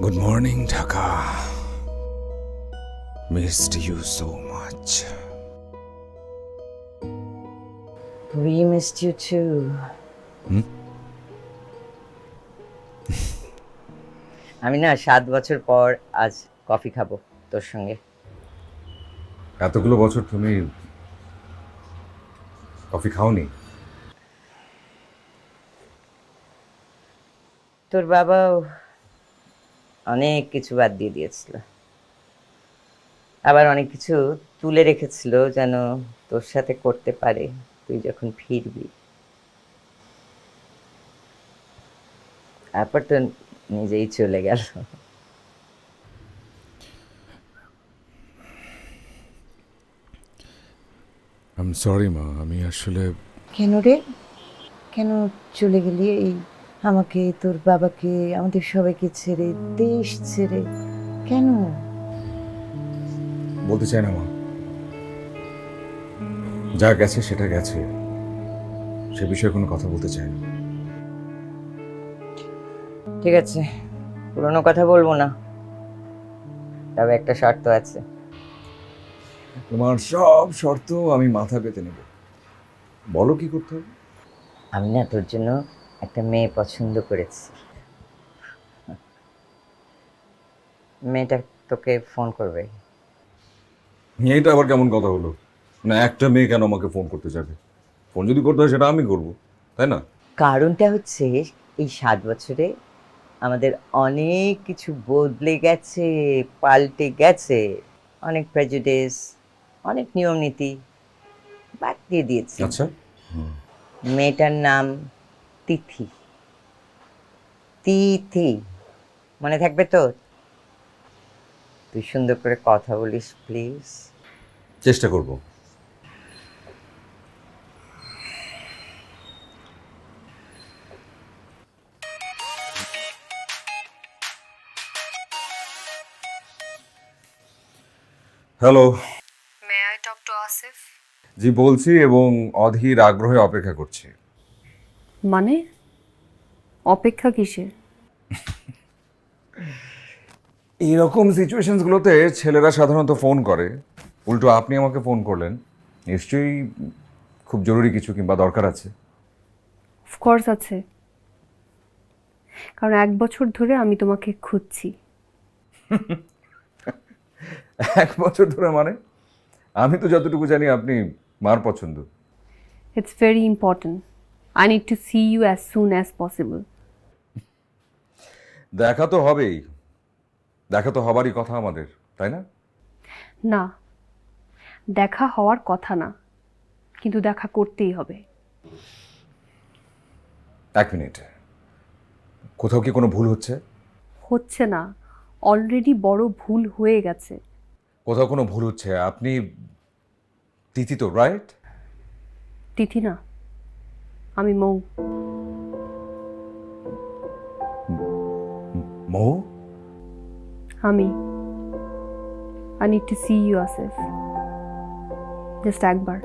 Good morning, Dhaka. Missed you so much. We missed you too. আমি না 7 বছর পর আজ কফি খাবো তোর সঙ্গে। এতগুলো বছর তুমি কফি খাওনি? তোর বাবাও অনেক কিছু বাদ দিয়ে দিয়েছিল, আবার অনেক কিছু তুলে রেখেছিল যেন তোর সাথে করতে পারে তুই যখন ফিরবি। তারপর তো নিজেই চলে গেল। I'm sorry মা, আমি আসলে কেন রে, কেন চলে গেলি? এই আমাকে, তোর বাবাকে, আমাদের সবাইকে ছেড়ে, দেশ ছেড়ে কেন? বলতে চাই না মা। যা গেছে সেটা গেছে, সে বিষয়ে কোনো কথা বলতে চাই না। ঠিক আছে, পুরনো কথা বলবো না, তবে একটা শর্ত আছে। তোমার সব শর্ত আমি মাথা পেতে নেব, বলো কি করতে হবে। আমি না তোর জন্য একটা মেয়ে পছন্দ করেছি। মেয়েটা তোকে ফোন করবে। এটা আবার কেমন কথা হলো? না, একটা মেয়ে কেন আমাকে ফোন করতে যাবে? ফোন যদি করতে হয় সেটা আমি করব, তাই না? কারণটা হচ্ছে, এই 7 বছরে আমাদের অনেক কিছু বদলে গেছে, পাল্টে গেছে। অনেক প্রেজুডিস, অনেক নিয়ম নীতি বাদ দিয়ে দিয়েছি। আচ্ছা, মেয়েটার নাম তিথি। তিথি, মনে থাকবে তো? তুই সুন্দর করে কথা বলিস প্লিজ। চেষ্টা করব। Hello. May I talk to Asif? জি বলছি, এবং অধীর আগ্রহে অপেক্ষা করছি। মানে অপেক্ষা কিসে? এইরকম সিচুয়েশনসগুলোতে ছেলেরা সাধারণত ফোন করে, উল্টো আপনি আমাকে ফোন করলেন, নিশ্চয়ই খুব জরুরি কিছু কিংবা দরকার আছে। অফকোর্স আছে, কারণ 1 বছর ধরে আমি তোমাকে খুঁজছি। 1 বছর ধরে মানে? আমি তো যতটুকু জানি আপনি মার পছন্দ। It's very important, I need to see you as soon as possible. দেখা তো হবেই, দেখা তো হবারই কথা আমাদের, তাই না? না, দেখা হওয়ার কথা না, কিন্তু দেখা করতেই হবে। 1 মিনিট, কোথাও কি কোনো ভুল হচ্ছে? হচ্ছে না, অলরেডি বড় ভুল হয়ে গেছে। কোথাও কোনো ভুল হচ্ছে? আপনি তিথি তো, রাইট? তিথি না, আমি মৌ। মৌ? আমি I need to see you Asif, just একবার।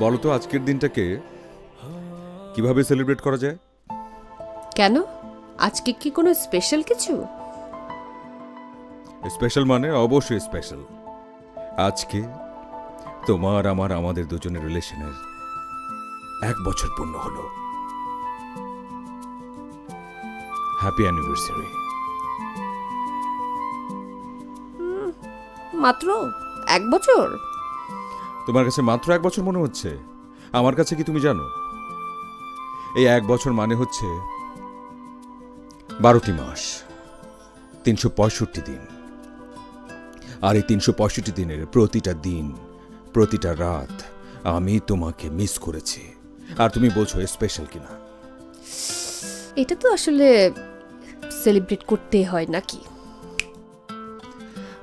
বলো তো, আজকের দিনটাকে কিভাবে সেলিব্রেট করা যায়? কেন, আজকে কি কোনো স্পেশাল কিছু? স্পেশাল মানে অবশ্যই স্পেশাল। আজকে তোমার আমাদের দুজনের রিলেশনের 1 বছর পূর্ণ হলো। Happy anniversary. মাত্র 1 বছর? তোমার কাছে মাত্র 1 বছর মনে হচ্ছে? আমার কাছে কি তুমি জানো, এই 1 বছর মানে হচ্ছে 12টি মাস, 365 দিন। আর এই 365 দিনের প্রতিটা দিন, প্রতিটা রাত আমি তোমাকে মিস করেছি, আর তুমি বলছো স্পেশাল কিনা। এটা তো আসলে সেলিব্রেট করতে হয় নাকি?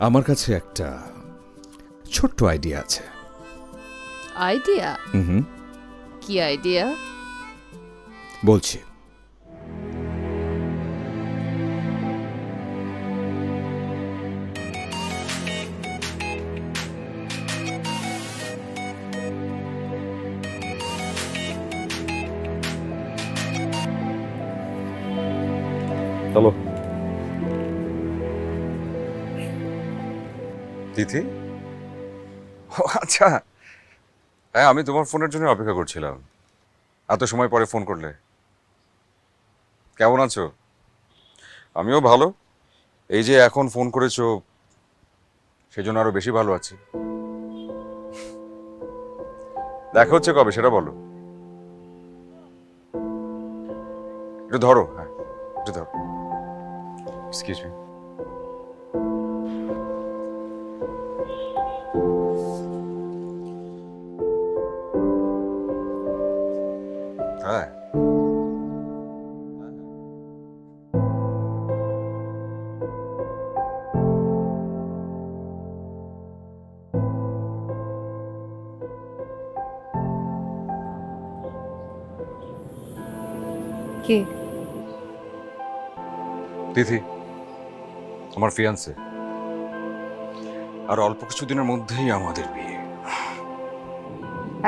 আমার কাছে একটা ছোট্ট আইডিয়া আছে। আইডিয়া? হুম, কি আইডিয়া? বলছি। চলো। তিথি, ও আচ্ছা, হ্যাঁ আমি তোমার ফোনের জন্য অপেক্ষা করছিলাম। এত সময় পরে ফোন করলে। কেমন আছো? আমিও ভালো। এই যে এখন ফোন করেছো, সেজন্য আরো বেশি ভালো আছি। দেখা হচ্ছে কবে সেটা বলো। একটু ধরো, হ্যাঁ একটু ধরো। Excuse me. হ্যাঁ কে? তিথি, আমার ফিয়ান্সে। আর অল্প কিছুদিনের মধ্যেই আমাদের বিয়ে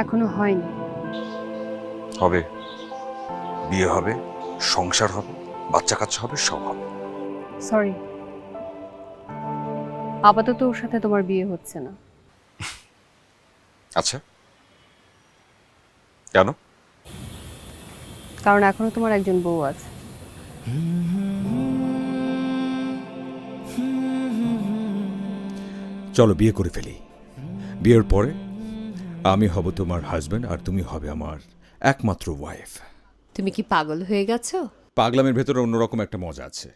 এখনো হয়নি। হবে। বিয়ে হবে, সংসার হবে, বাচ্চা কাচ্চা হবে, সব হবে। সরি, আপাতত ওর সাথে তোমার বিয়ে হচ্ছে না। আচ্ছা, কেন? কারণ এখনো তোমার একজন বউ আছে। চলো বিয়ে করে ফেলি। বিয়ের পরে আমি হব তোমার হাজব্যান্ড আর তুমি হবে আমার একমাত্র ওয়াইফ। তুমি কি পাগল হয়ে গেছো? পাগলামের ভেতরে অন্যরকম একটা মজা আছে,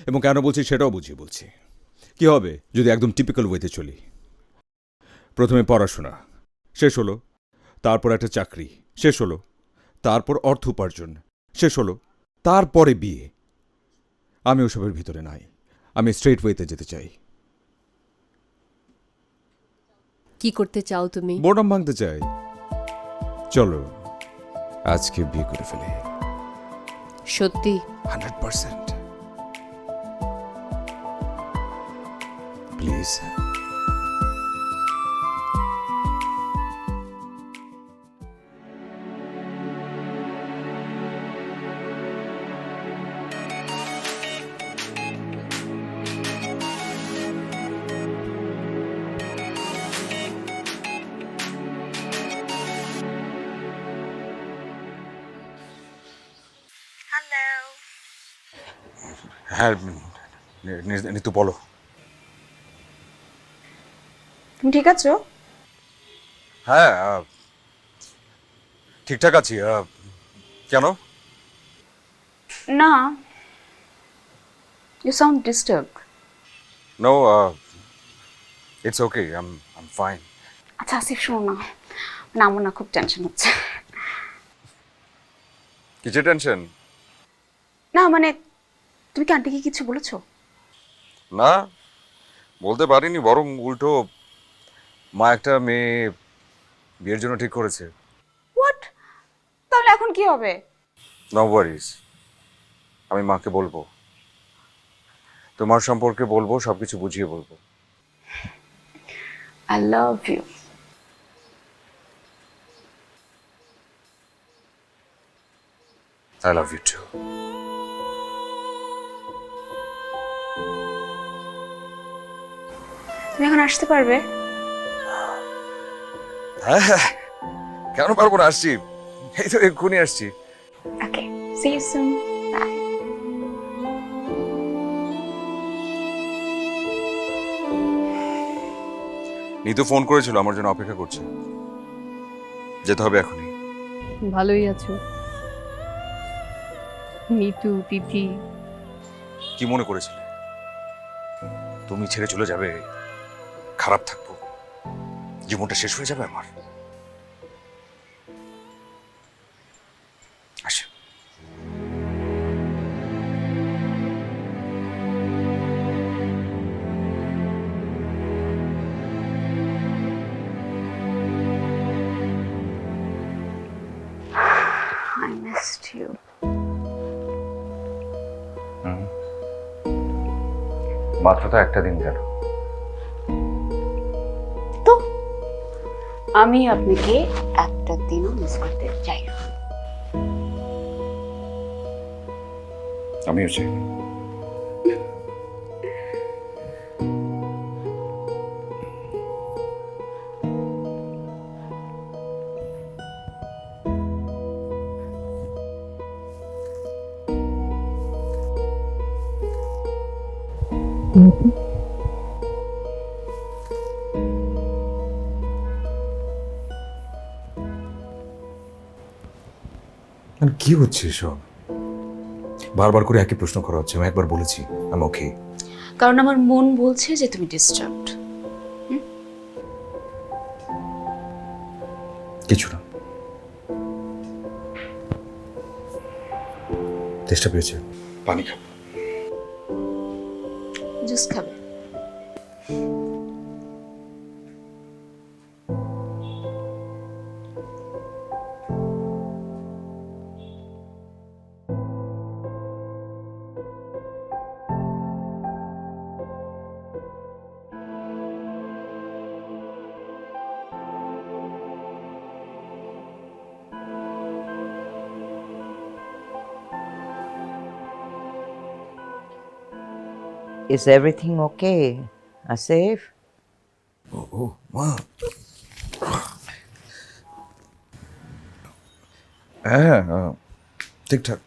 এবং কেন বলছি সেটাও বুঝিয়ে বলছি। কি হবে যদি একদম টিপিক্যাল ওয়েতে চলি? প্রথমে পড়াশোনা শেষ হলো, তারপর একটা চাকরি শেষ হলো, তারপর অর্থ উপার্জন শেষ হলো, তারপরে বিয়ে। আমি ওসবের ভিতরে নাই, আমি স্ট্রেট ওয়েতে যেতে চাই। কি করতে চাও তুমি? বোর্ডাম ভাঙতে চাই। চলো আজকে বিয়ে করে ফেলে। সত্যি? 100%। প্লিজ। হ্যাঁ নিতু বলো। তুমি ঠিক আছো? হ্যাঁ ঠিকঠাক আছি। কেন? না, you sound disturbed. No, it's okay, I am fine. আচ্ছা আসিফ, শোনো না, আমার না খুব টেনশন হচ্ছে। কিছু টেনশন? না মানে, তুমি কি আন্টিকে কিছু বলেছো? না, বলতে পারিনি, বরং উল্টো মা একটা মেয়ে বিয়ের জন্য ঠিক করেছে। হোয়াট? তাহলে এখন কি হবে? নো ওয়ারিজ, আমি মাকে বলবো, তোমার সম্পর্কে বলবো, সবকিছু বুঝিয়ে বলবো। I love you. I love you too. তুমি এখন আসতে পারবে? হ্যাঁ হ্যাঁ, কেন পারবো না, আসছি, এই তো এক্ষুনি আসছি। Okay, see you soon. Bye. Nitu phone করেছিল, আমার জন্য অপেক্ষা করছে। যেতে হবে এখনই। ভালোই আছো? মিতু, তিথি, কি মনে করেছিলে তুমি ছেড়ে চলে যাবে, খারাপ থাকবো, জীবনটা শেষ হয়ে যাবে আমার? ইউ। মাত্র তো একটা দিন কেন? তো আমি আপনাকে একটা দিনও মিস করতে চাই না। আমিও চাই। কি হচ্ছে এসব? বারবার করে একই প্রশ্ন করা হচ্ছে। আমি একবার বলেছি আমি ওকে। কারণ আমার মন বলছে যে তুমি ডিস্টার্বড। কিছু না, চেষ্টা পেয়েছে। পানি খাবো। জুস খাবে? Is everything okay, Asif? ও মা, হ্যাঁ ঠিকঠাক।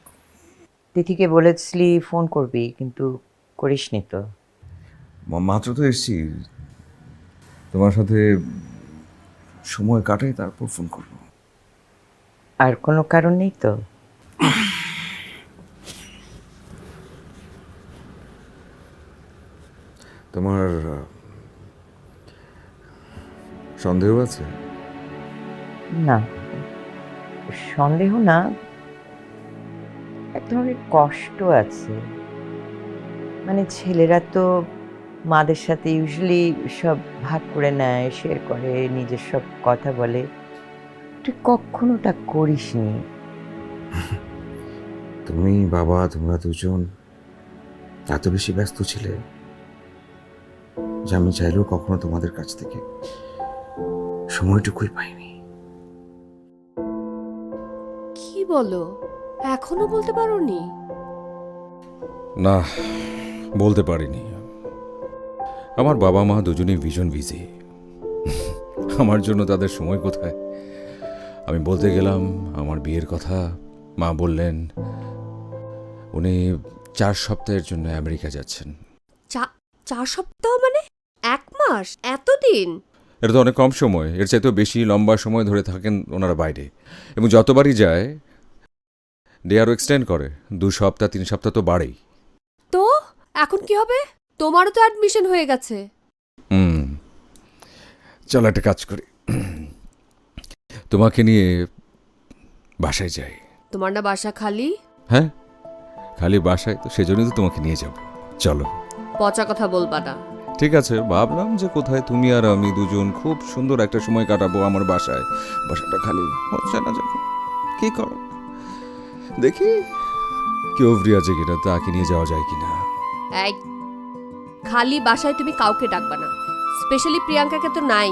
তিথিকে বলেছিলি ফোন করবি, কিন্তু করিসনি তো। মাত্র তো এসছি, তোমার সাথে সময় কাটাই তারপর ফোন করবো। আর কোনো কারণ নেই তো? তোমার সন্দেহ আছে? না, সন্দেহ না, এক ধরনের কষ্ট আছে। মানে ছেলেরা তো মাদের সাথে ইউজুয়ালি সব ভাগ করে নেয়, শেয়ার করে, নিজের সব কথা বলে। তুই কখনো তা করিসনি। তুমি বাবা তোমরা দুজন এত বেশি ব্যস্ত ছিলে যে আমি চাইলেও কখনো তোমাদের কাছ থেকে সময়টুকুই পাইনি। কি বলো, এখনো বলতে পারোনি? না, বলতে পারিনি। আমার বাবা মা দুজনেই ভীষণ বিজি। আমার জন্য তাদের সময় কোথায়? আমি বলতে গেলাম আমার বিয়ের কথা, মা বললেন উনি 4 সপ্তাহের জন্য আমেরিকা যাচ্ছেন। 4 সপ্তাহ মানে 1 মাস? এতদিন? এটা তো অনেক কম সময়, এর চাইতেও বেশি লম্বা সময় ধরে থাকেন ওনারা বাইরে, এবং যতবারই যায় ডে আরও এক্সটেন্ড করে, 2 সপ্তাহ 3 সপ্তাহ তো বাড়েই। তো এখন কি হবে? তোমারও তো অ্যাডমিশন হয়ে গেছে। চলো একটা কাজ করি, তোমাকে নিয়ে বাসায় যাই। তোমার না বাসা খালি? হ্যাঁ, খালি বাসায় তো, সেজন্যই তো তোমাকে নিয়ে যাব। চলো। পচা কথা বলবা না। ঠিক আছে, ভাবলাম যে কোথায় তুমি আর আমি দুজন খুব সুন্দর একটা সময় কাটাবো আমার বাসায়। বাসাটা খালি হচ্ছে না যখন, কি করো দেখি কেউ ফ্রি আছে কিনা, তাকে নিয়ে যাওয়া যায় কিনা। এই, খালি বাসায় তুমি কাউকে ডাকবা না, স্পেশালি প্রিয়াঙ্কাকে তো নাই।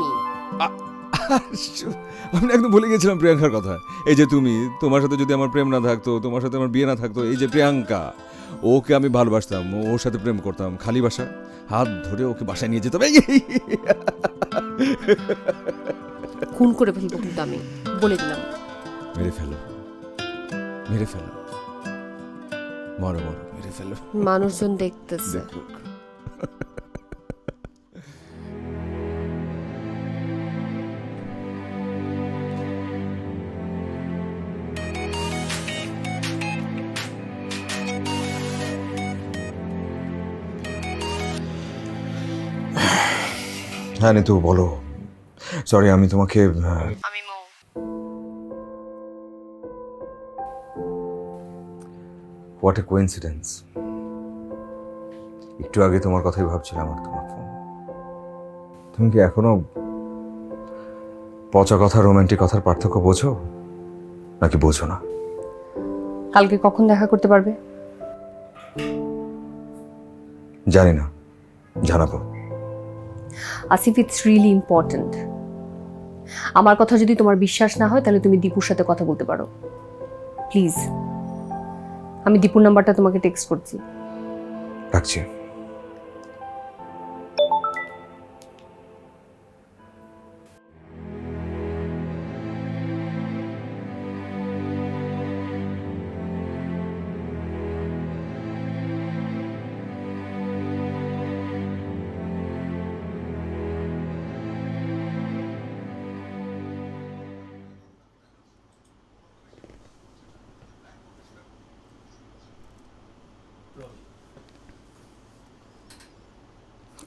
আমি একদম ভুলে গেছিলাম প্রিয়াঙ্কার কথা। এই যে তুমি, তোমার সাথে যদি আমার প্রেম না থাকতো, তোমার সাথে আমার বিয়ে না থাকতো, এই যে প্রিয়াঙ্কা, ওকে আমি ভালোবাসতাম, ওর সাথে প্রেম করতাম, খালি বাসা, হাত ধরে ওকে বাসায় নিয়ে যেতাম। খুন করে ফেলবো কিন্তু আমি বলে দিলাম। মেরে ফেলো, মেরে ফেলো, মরো মরো, মেরে ফেলো। মানুষজন দেখতেছে। দেখুক। হ্যাঁ নিতু বলো। সরি আমি তোমাকে আমি মৌ। What a coincidence. একটু আগে তোমার কথাই ভাবছিলাম আর তোমার ফোন। তুমি কি এখনো পচা কথা রোমান্টিক কথার পার্থক্য বোঝো নাকি বোঝো না? কালকে কখন দেখা করতে পারবে? জানি না, জানাবো। Asif, it's really important. আমার কথা যদি তোমার বিশ্বাস না হয় তাহলে তুমি দীপুর সাথে কথা বলতে পারো, প্লিজ। আমি দীপুর নাম্বারটা তোমাকে টেক্সট করছি। রাখছি।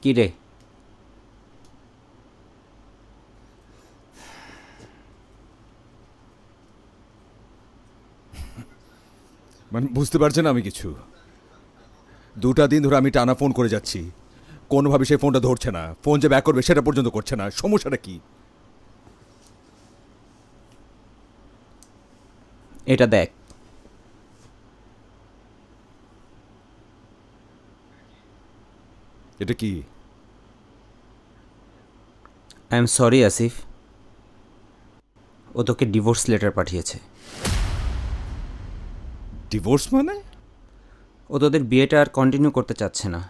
কি রে? মানে বুঝতে পারছেন আমি কিছু? 2টা দিন ধরে আমি টানা ফোন করে যাচ্ছি, কোনোভাবে সেই ফোনটা ধরছে না। ফোন যে ব্যাক করবে সেটা পর্যন্ত করছে না। সমস্যাটা কি? এটা দেখ। এটা কি? আই এম সরি আসিফ, ও তোকে ডিভোর্স লেটার পাঠিয়েছে। ডিভোর্স মানে? ও তোদের বিয়েটা আর কন্টিনিউ করতে চাচ্ছে না।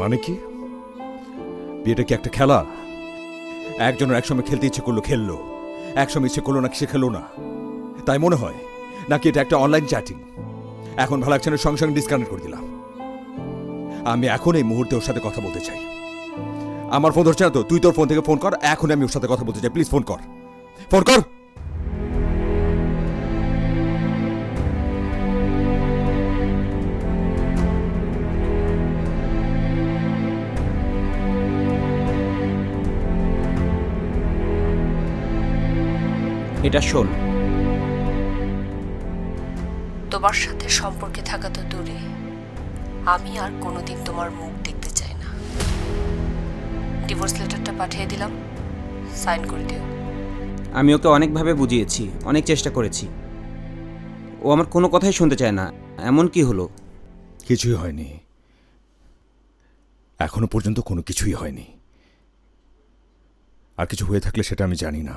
মানে কি? বিয়েটা কি একটা খেলা? একজনের একসময় খেলতে ইচ্ছে করলো খেললো, একসময় ইচ্ছে করলো না সে খেলো না, তাই মনে হয়? নাকি এটা একটা অনলাইন চ্যাটিং? এখন ভালো লাগছে না, সঙ্গে সঙ্গে ডিসকানেক্ট করে দিলাম। আমি এখন এই মুহূর্তে ওর সাথে কথা বলতে চাই। আমার ফোন ধরছে না তো? তুই তোর ফোন থেকে ফোন কর, এখন আমি ওর সাথে কথা বলতে চাই। প্লিজ ফোন কর, ফোন কর। এটা শোন। তোমার সাথে সম্পর্কে থাকা তো দূরে, আমি আর কোনোদিন তোমার মুখ দেখতে চাই না। ডিভোর্স লেটারটা পাঠিয়ে দিলাম, সাইন করে দিও। আমি ওকে অনেকভাবে বুঝিয়েছি, অনেক চেষ্টা করেছি, ও আমার কোনো কথাই শুনতে চায় না। এমন কি হলো? কিছুই হয়নি, এখনো পর্যন্ত কোনো কিছুই হয়নি। আর কিছু হয়ে থাকলে সেটা আমি জানি না,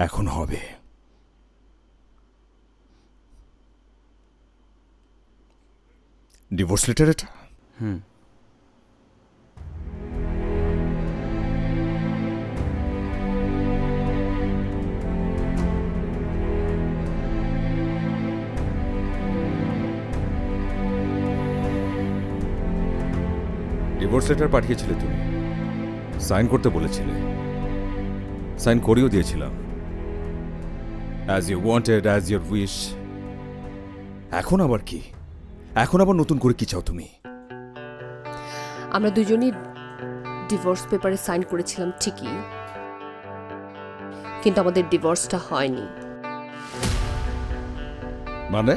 এখন হবে। ডিভোর্স লেটার এটা? হুম। ডিভোর্স লেটার পাঠিয়েছিলে তুমি, সাইন করতে বলেছিলে, সাইন করেও দিয়েছিলাম। As you wanted, as your wish. এখন আবার কি? এখন আবার নতুন করে কি চাও তুমি? আমরা দুজনই ডিভোর্স পেপারে সাইন করেছিলাম ঠিকই, কিন্তু আমাদের ডিভোর্সটা হয়নি। মানে?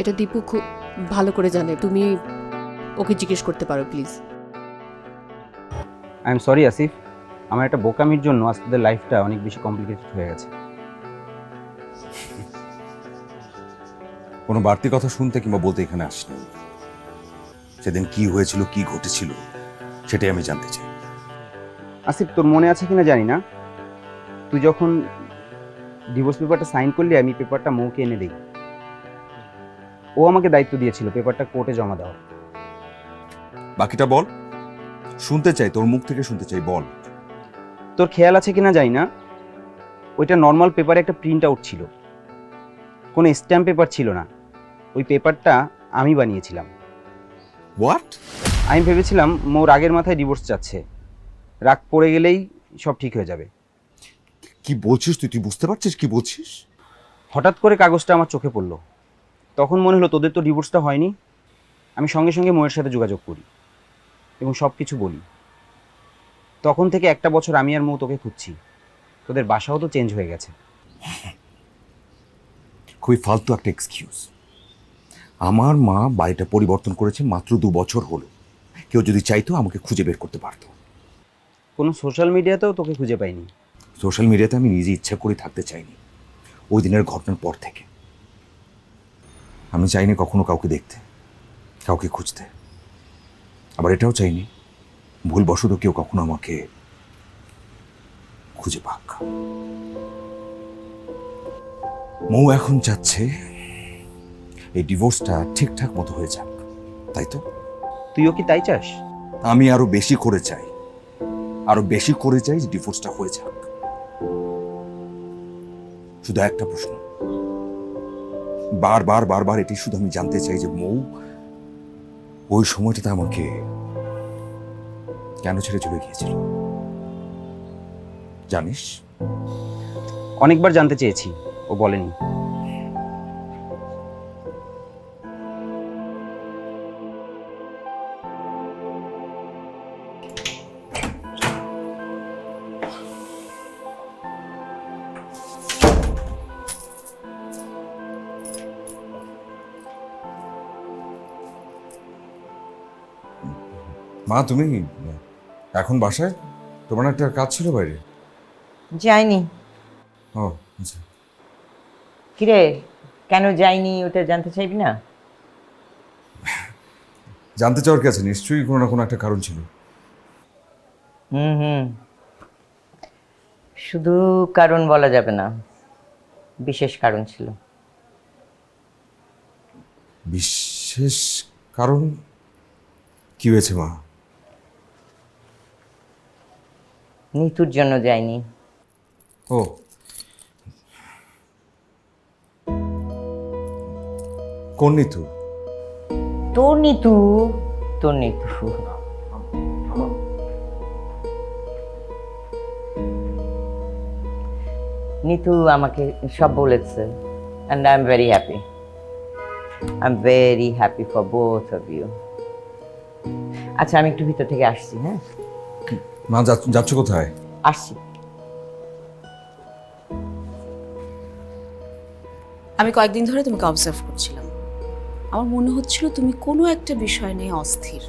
এটা দীপু খুব ভালো করে জানে, তুমি ওকে জিজ্ঞেস করতে পারো please. I am sorry Asif, আমার একটা বোকামির জন্য আজ তোদের লাইফটা অনেক বেশি কমপ্লিকেটেড হয়ে গেছে। কোনো বাড়তি কথা শুনতে কিংবা বলতে এখানে আসিনি। সেদিন কি হয়েছিল, কি ঘটেছিল, সেটাই আমি জানতে চাই। আসিফ, তোর মনে আছে কিনা জানি না, তুই যখন ডিভোর্স পেপারটা সাইন করলি আমি পেপারটা মৌকে এনে দিই। ও আমাকে দায়িত্ব দিয়েছিল পেপারটা কোর্টে জমা দেওয়ার। বাকিটা বল, শুনতে চাই, তোর মুখ থেকে শুনতে চাই, বল। তোর খেয়াল আছে কিনা জানি না, ওইটা নর্মাল পেপারে একটা প্রিন্ট আউট ছিল, কোনো স্ট্যাম্প পেপার ছিল না। ওই পেপারটা আমি বানিয়েছিলাম। হোয়াট? আমি ভেবেছিলাম মোর আগের মাথায় ডিভোর্স চাচ্ছে, রাগ পড়ে গেলেই সব ঠিক হয়ে যাবে। কি বলছিস তুই? তুই বুঝতে পারছিস কি বলছিস? হঠাৎ করে কাগজটা আমার চোখে পড়লো, তখন মনে হলো তোদের তো ডিভোর্সটা হয়নি। আমি সঙ্গে সঙ্গে মোয়ের সাথে যোগাযোগ করি এবং সব কিছু বলি। তখন থেকে 1 বছর আমি আর মৌ তোকে খুঁজছি, তোদের বাসাও তো চেঞ্জ হয়ে গেছে। খুবই ফালতু একটা এক্সকিউজ। আমার মা বাড়িটা পরিবর্তন করেছে মাত্র 2 বছর হলো। কেউ যদি চাইতো আমাকে খুঁজে বের করতে পারতো। কোনো সোশ্যাল মিডিয়াতেও তোকে খুঁজে পাইনি। সোশ্যাল মিডিয়াতে আমি নিজে ইচ্ছা করে থাকতে চাইনি ওই দিনের ঘটনার পর থেকে। আমি চাইনি কখনো কাউকে দেখতে, কাউকে খুঁজতে। আবার এটাও চাইনি ভুলবশত কেউ কখনো আমাকে খুঁজে পাক। মৌ এখন চাচ্ছে এই ডিভোর্সটা ঠিকঠাক মতো হয়ে যাক, তাই তো? তুইও কি তাই চাস? আমি আরো বেশি করে চাই, আরো বেশি করে চাই যে ডিভোর্সটা হয়ে যাক। শুধু একটা প্রশ্ন, বারবার বারবার এটি শুধু আমি জানতে চাই যে মৌ ওই সময়টাতে আমাকে কেন ছেড়ে চলে গিয়েছিল? জানিস? অনেকবার জানতে চেয়েছি, ও বলেনি। মা, তুমি এখন বাসায়? তোমার একটা কাজ ছিল বাইরে? যাইনি। ও আচ্ছা। কিরে, কেন যাইনি ওটা জানতে চাইবি না? জানতে চাওয়ার কি আছে, নিশ্চয়ই কোনো না কোনো একটা কারণ ছিল। হুম, শুধু কারণ বলা যাবে না, বিশেষ কারণ ছিল। বিশেষ কারণ? কি হয়েছে মা? নিতুর জন্য যাইনি। ও, কোন নিতু? তোর নিতু, তোর নিতু। নিতু আমাকে সব বলেছে, and I'm very happy. I'm very happy for both of you. আচ্ছা, আমি একটু ভিতর থেকে আসছি। হ্যাঁ, মা, যাচ্ছ কোথায়? আসছি। আমি কয়েকদিন ধরে তোমাকে অবজার্ভ করছিলাম। আমার মনে হচ্ছিল তুমি কোনো একটা বিষয় নিয়ে অস্থির।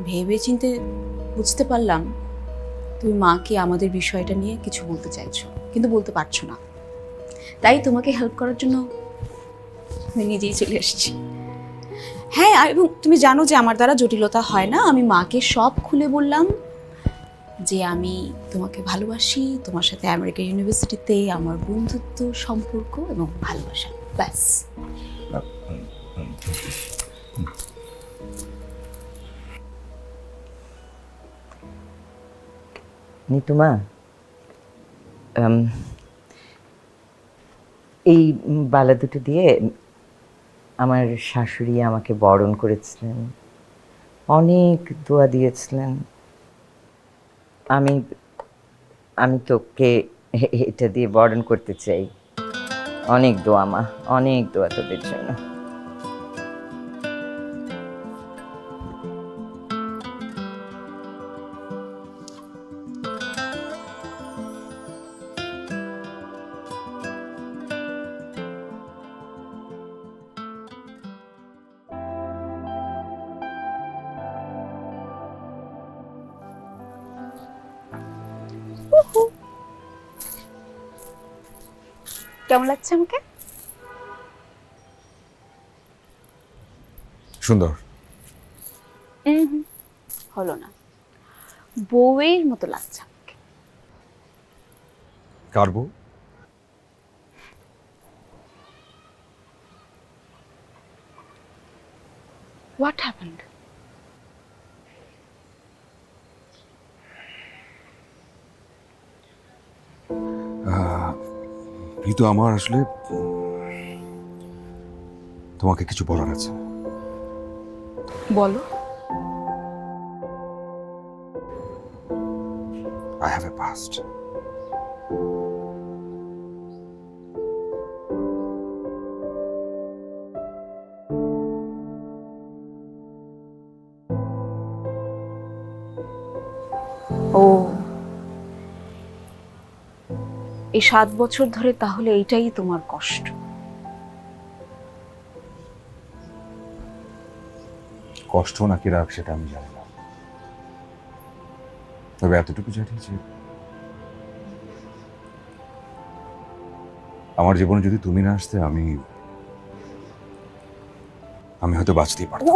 ভেবে চিন্তে বুঝতে পারলাম তুমি মাকে আমাদের বিষয়টা নিয়ে কিছু বলতে চাইছো, কিন্তু বলতে পারছো না। তাই তোমাকে হেল্প করার জন্য আমি নিজেই চলে এসেছি। হ্যাঁ, এবং তুমি জানো যে আমার দ্বারা জটিলতা হয় না। আমি মাকে সব খুলে বললাম যে আমি তোমাকে ভালোবাসি, তোমার সাথে আমেরিকা ইউনিভার্সিটিতে আমার বন্ধুত্ব, সম্পর্ক এবং ভালোবাসা, ব্যাস। নিতুমা, এই বালা দুটো দিয়ে আমার শাশুড়ি আমাকে বরণ করেছিলেন, অনেক দোয়া দিয়েছিলেন। আমি আমি তোকে এটা দিয়ে বরণ করতে চাই। অনেক দোয়া মা, অনেক দোয়া তোদের জন্য। কেমন লাগছে আমাকে? সুন্দর। হলো না, বউয়ের মতো লাগছে আমাকে। কার বউ? What happened? ঋতু, আমার আসলে তোমাকে কিছু বলার আছে। বলো। I have a past. ও, এই 7 বছর ধরে তাহলে এইটাই তোমার কষ্ট। কষ্ট নাকি রাগ সেটা আমি জানি না, তবে এতটুকু জানি যে আমার জীবনে যদি তুমি না আসতে আমি হয়তো বাঁচতেই পারতাম।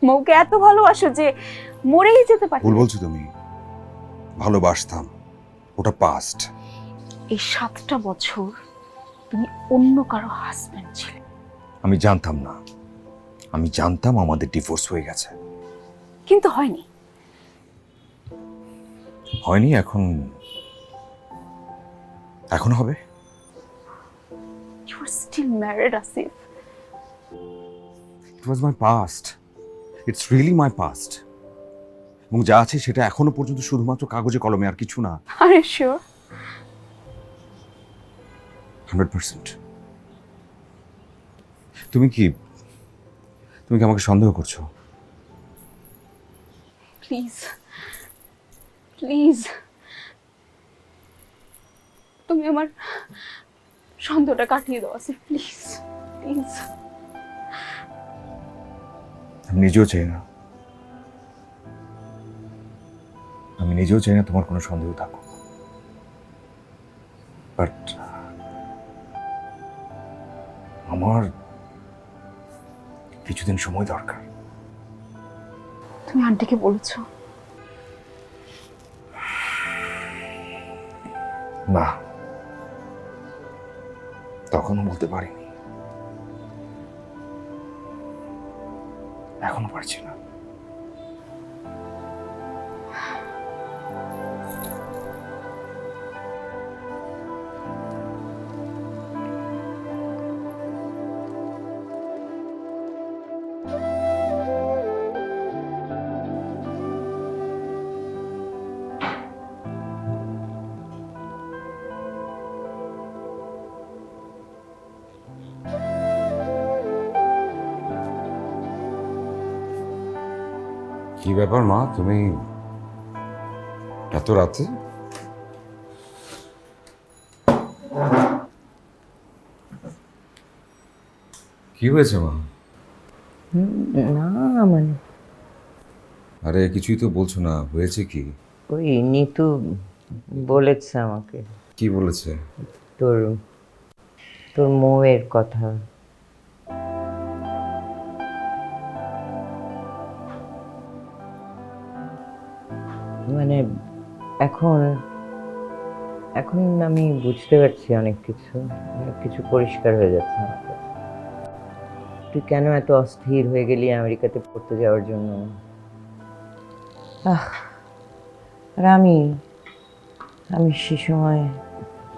মৌকে এত ভালোবাসো যে মরেই যেতে পারি। ভুল বলছো তুমি, ভালোবাসতাম, ওটা পাস্ট। এই 7টা বছর তুমি অন্য কারো হাজবেন্ড ছিলে। আমি জানতাম না, আমি জানতাম আমাদের ডিভোর্স হয়ে গেছে। কিন্তু হয়নি। হয়নি, এখন হবে। You are still married Asif. It was my past, it's really my past. এবং যা আছে সেটা এখনো পর্যন্ত শুধুমাত্র কাগজে কলমে, আর কিছু না। Are you sure? 100%। তুমি কি আমাকে সন্দেহ করছো? প্লিজ প্লিজ, তুমি আমার সন্দেহটা কাটিয়ে দাও আসিফ, প্লিজ প্লিজ। আমি নিজেও চাই না, তোমার কোনো সন্দেহ থাকুক, বাট আমার কিছুদিন সময় দরকার। তুমি আন্টিকে বলেছো? না, তখনও বলতে পারিনি, এখনো পারছি না। কি ব্যাপার মা, তুমি এত রাতে? কি হয়েছে মা? না মানে আরে কিছুই তো বলছো না, হয়েছে কি? ওই নিতু বলেছে আমাকে কি বলেছে? তোর তোর মৌয়ের কথা। মানে এখন আমি বুঝতে পারছি অনেক কিছু পরিষ্কার হয়ে যাচ্ছে আমার কাছে। তুই কেন এত অস্থির হয়ে গেলি আমেরিকাতে পড়তে যাওয়ার জন্য? আর আমি সে সময়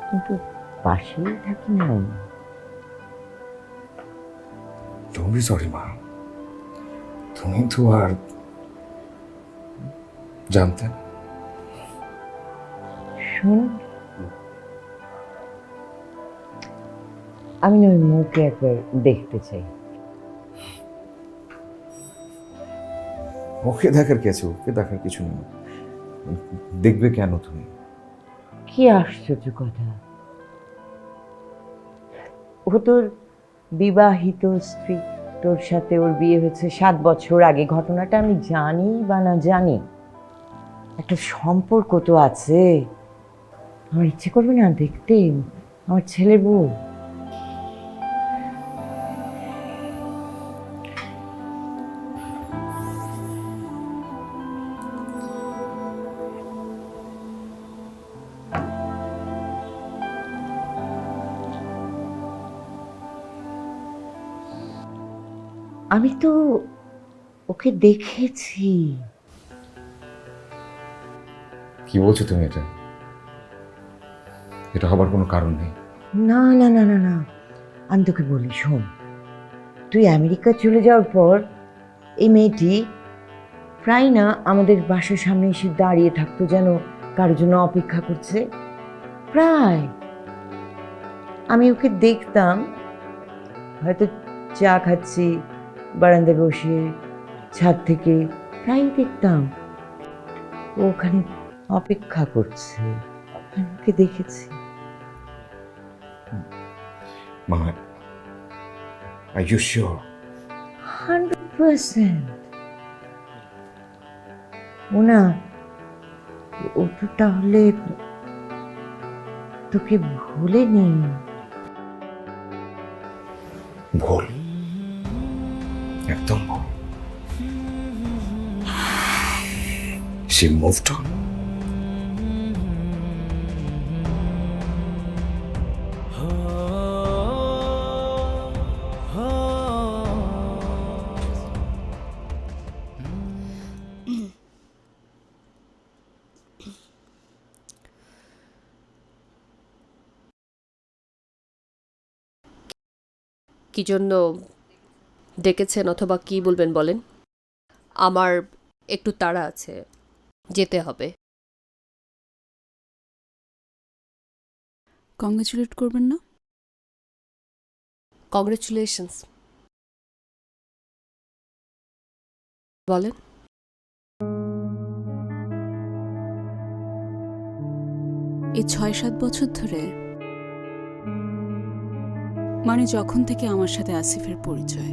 কিন্তু পাশেই থাকি না। ডোন্ট বি সরি মা, তুমি তো আর জানতে। শোন, আমি না ওই মুখে একবার দেখতে চাই। ওকে দেখার কি আছে? ওকে দেখার কিছু নেই, দেখবে কেন তুমি? কি আশ্চর্য কথা! ও তোর বিবাহিত স্ত্রী, তোর সাথে ওর বিয়ে হয়েছে 7 বছর আগে। ঘটনাটা আমি জানি বা না জানি, একটা সম্পর্ক তো আছে। আমার ইচ্ছে করবে না দেখতে আমার ছেলের বউ? আমি তো ওকে দেখেছি। কি বলছো তুমি? এটা হবার কোনো কারণ নেই। না না না না না, আমি তোকে বলি, শোন, তুই আমেরিকা চলে যাওয়ার পর এই মেয়েটি প্রায় না আমাদের বাসার সামনে এসে দাঁড়িয়ে থাকতো, যেন কারোর জন্য অপেক্ষা করছে। প্রায় আমি ওকে দেখতাম, হয়তো চা খাচ্ছি বারান্দায় বসে, ছাদ থেকে প্রায় দেখতাম ও ওখানে অপেক্ষা করছে। আমি ওকে দেখেছি। মা, আর ইউ শিওর? 100%। মোনা, ও তো তাহলে তোকে ভুলেনি। ভুল, একদম ভুল। She moved on. কি জন্য ডেকেছেন অথবা কি বলবেন বলেন? আমার একটু তাড়া আছে, যেতে হবে। কংগ্রেচুলেট করবেন না? কংগ্রেচুলেশনস। বলেন। এই 6-7 বছর ধরে, মানে যখন থেকে আমার সাথে আসিফের পরিচয়,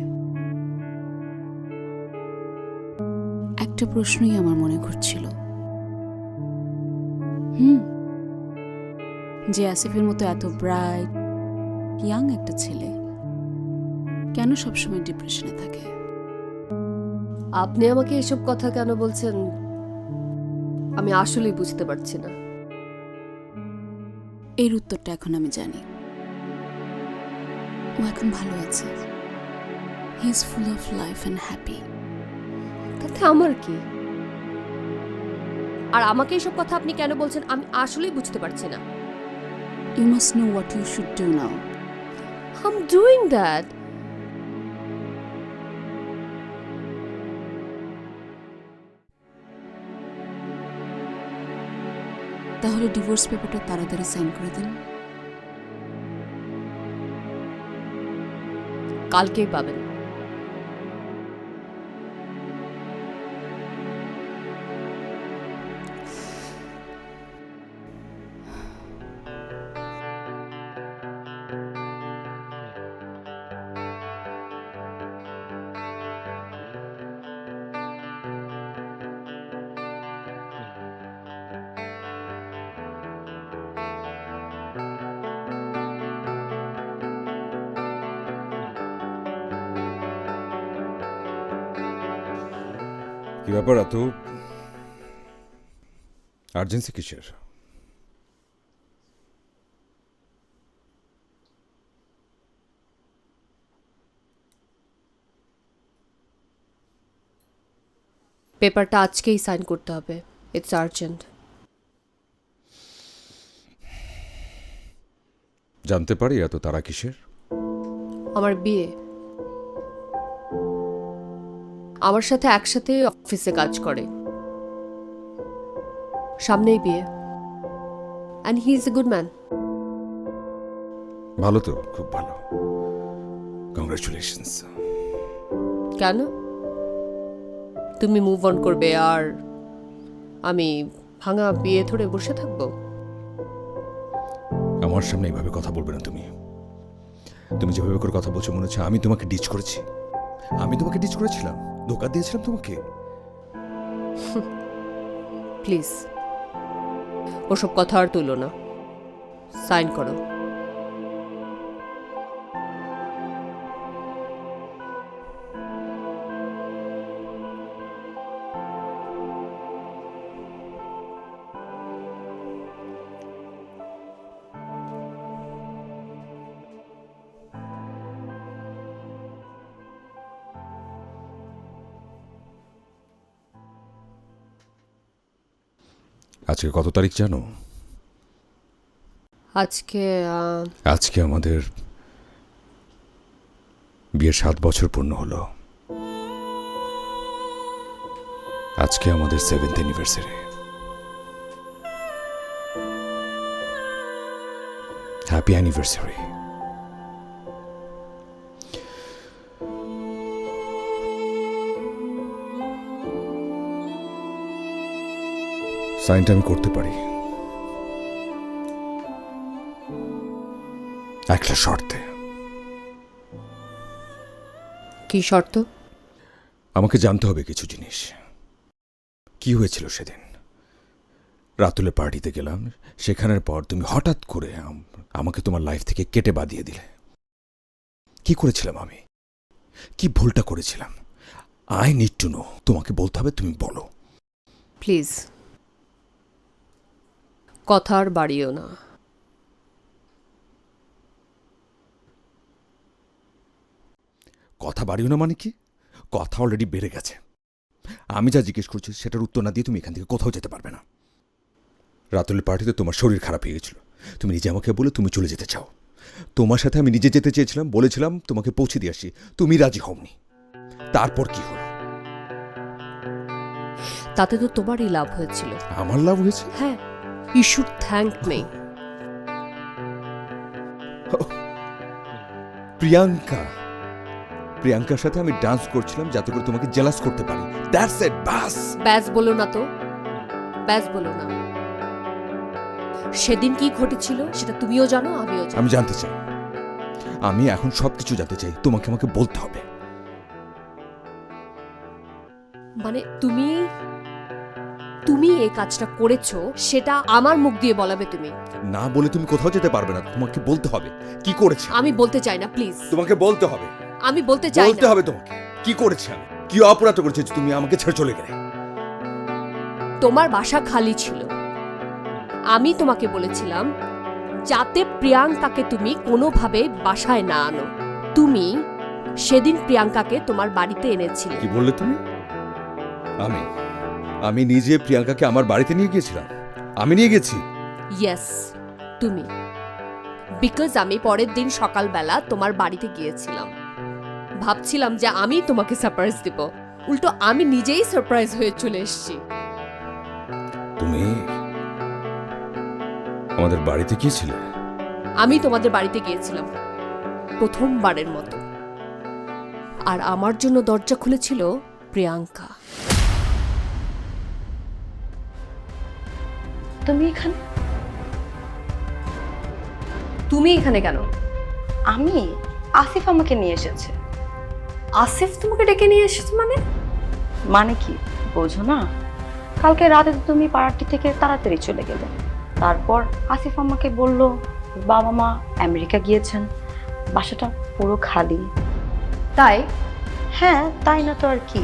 একটা প্রশ্নই আমার মনে ঘুরছিল। যে আসিফের মতো এত ব্রাইট ইয়াং একটা ছেলে কেন সবসময় ডিপ্রেশনে থাকে? আপনি আমাকে এসব কথা কেন বলছেন আমি আসলেই বুঝতে পারছি না। এর উত্তরটা এখন আমি জানি। ও এখন ভালো আছে। He is full of life and happy. তাতে আমার কি? আর আমাকে এসব কথা আপনি কেন বলছেন আমি আসলেই বুঝতে পারছি না। You must know what you should do now. I'm doing that. তাহলে ডিভোর্স পেপারটা তাড়াতাড়ি সাইন করে দিন। কালকেই পাবেন। কি ব্যাপার, এত আর্জেন্সি কিসের? পেপারটা আজকেই সাইন করতে হবে। It's urgent. জানতে পারি এত তারা কিসের? আমার বিয়ে। আমার সাথে একসাথে অফিসে কাজ করে। সামনেই বিয়ে। And he is a good man. ভালো তো, খুব ভালো। কংগ্রেচুলেশনস। কেন? তুমি মুভ অন করবে আর আমি ভাঙা বিয়ে ধরে বসে থাকবো? আমার সামনে এইভাবে কথা বলবে না তুমি। তুমি যেভাবে করে কথা বলছো মনে হচ্ছে আমি তোমাকে ডিচ করেছি। আমি তোমাকে ডিচ করেছিলাম, ধোকা দিয়েছিলাম তোমাকে। প্লিজ ওসব কথা আর তুলো না। সাইন করো। আজকে কত তারিখ জানো? আজকে আজকে আমাদের বিয়ের 7 বছর পূর্ণ হলো। আজকে আমাদের 7th অ্যানিভার্সারি। Happy anniversary. সাইনটা আমি করতে পারি, একটা শর্তে। কি শর্ত? আমাকে জানতে হবে কিছু জিনিস। কি হয়েছিল সেদিন? রাতুলের পার্টিতে গেলাম, সেখানের পর তুমি হঠাৎ করে আমাকে তোমার লাইফ থেকে কেটে বাদিয়ে দিলে। কি করেছিলাম আমি? কি ভুলটা করেছিলাম? I need to know. তোমাকে বলতে হবে, তুমি বলো। প্লিজ কথা আর বাড়িও না। কথা বাড়িও না মানে কি? কথা অলরেডি বেড়ে গেছে। আমি যা জিজ্ঞেস করছি সেটার উত্তর না দিয়ে তুমি এখান থেকে কোথাও যেতে পারবে না। রাতুলের পার্টিতে তোমার শরীর খারাপ হয়ে গেছিল, তুমি নিজে আমাকে বলে তুমি চলে যেতে চাও। তোমার সাথে আমি নিজে যেতে চেয়েছিলাম, বলেছিলাম তোমাকে পৌঁছে দিয়ে আসি, তুমি রাজি হওনি। তারপর কি হলো? তাতে তো তোমারই লাভ হয়েছিল। আমার লাভ হয়েছে? হ্যাঁ, you should thank me. Priyanka, প্রিয়াঙ্কার সাথে আমি ডান্স করছিলাম যাতে করে তোমাকে জেলাস করতে পারি। দ্যাটস ইট, বাস। ব্যাস বলো না তো, ব্যাস বলো না। সেদিন কি ঘটেছিল সেটা তুমিও জানো, আমিও জানি। আমি জানতে চাই, আমি এখন সবকিছু জানতে চাই। তোমাকে আমাকে বলতে হবে। মানে তুমি এই কাজটা করেছো সেটা আমার মুখ দিয়ে বলাবে তুমি? না বলে তুমি কোথাও যেতে পারবে না, তোমাকে বলতে হবে কি করেছে। আমি বলতে চাই না, প্লিজ। তোমাকে বলতে হবে। আমি বলতে চাই বলতে না। হবে তোমাকে কি করেছে আমি, কি অপরাধ করেছে যে তুমি আমাকে ছেড়ে চলে গেলে। তোমার বাসা খালি ছিল, আমি তোমাকে বলেছিলাম যাতে প্রিয়াঙ্কাকে তুমি কোনোভাবে বাসায় না আনো। তুমি সেদিন প্রিয়াঙ্কাকে তোমার বাড়িতে এনেছিলে। কি বললে তুমি? আমি নিজে প্রিয়াঙ্কাকে আমার বাড়িতে নিয়ে গিয়েছিলাম? আমি নিয়ে গেছি? ইয়েস, তুমি। বিকজ আমি পরের দিন সকালবেলা তোমার বাড়িতে গিয়েছিলাম, ভাবছিলাম যে আমি তোমাকে সারপ্রাইজ দিব, উল্টো আমি নিজেই সারপ্রাইজ হয়ে চলে এসেছি। তুমি আমাদের বাড়িতে গিয়েছিলে? আমি তোমাদের বাড়িতে গিয়েছিলাম প্রথমবারের মতো, আর আমার জন্য দরজা খুলেছিল প্রিয়াঙ্কা। তুমি এখানে? তুমি এখানে কেন? আমি? আসিফ আমাকে নিয়ে এসেছে। আসিফ তোমাকে ডেকে নিয়ে এসেছে মানে? মানে কি বোঝো না? কালকে রাতে তো তুমি পার্টি থেকে তাড়াতাড়ি চলে গেলে, তারপর আসিফ আমাকে বলল বাবা মা আমেরিকা গিয়েছেন, বাসাটা পুরো খালি। তাই? হ্যাঁ, তাই না তো আর কি।